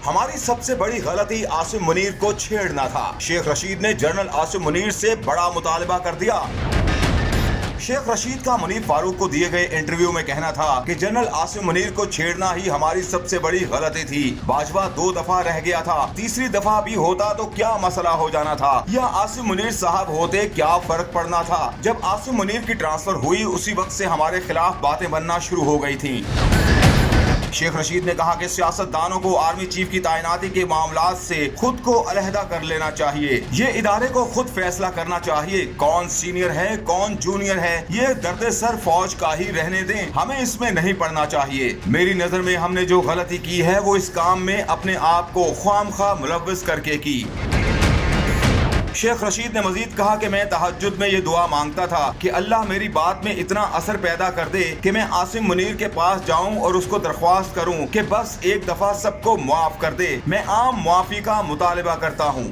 ہماری سب سے بڑی غلطی عاصم منیر کو چھیڑنا تھا۔ شیخ رشید نے جنرل عاصم منیر سے بڑا مطالبہ کر دیا۔ شیخ رشید کا منیر فاروق کو دیے گئے انٹرویو میں کہنا تھا کہ جنرل عاصم منیر کو چھیڑنا ہی ہماری سب سے بڑی غلطی تھی۔ باجوہ 2 دفعہ رہ گیا تھا، تیسری دفعہ بھی ہوتا تو کیا مسئلہ ہو جانا تھا، یا عاصم منیر صاحب ہوتے کیا فرق پڑنا تھا۔ جب عاصم منیر کی ٹرانسفر ہوئی اسی وقت سے ہمارے خلاف باتیں بننا شروع ہو گئی تھیں۔ شیخ رشید نے کہا کہ سیاستدانوں کو آرمی چیف کی تعیناتی کے معاملات سے خود کو علیحدہ کر لینا چاہیے۔ یہ ادارے کو خود فیصلہ کرنا چاہیے کون سینئر ہے کون جونیئر ہے، یہ درد سر فوج کا ہی رہنے دیں، ہمیں اس میں نہیں پڑنا چاہیے۔ میری نظر میں ہم نے جو غلطی کی ہے وہ اس کام میں اپنے آپ کو خواہ مخواہ ملوث کر کے کی۔ شیخ رشید نے مزید کہا کہ میں تہجد میں یہ دعا مانگتا تھا کہ اللہ میری بات میں اتنا اثر پیدا کر دے کہ میں عاصم منیر کے پاس جاؤں اور اس کو درخواست کروں کہ بس ایک دفعہ سب کو معاف کر دے۔ میں عام معافی کا مطالبہ کرتا ہوں۔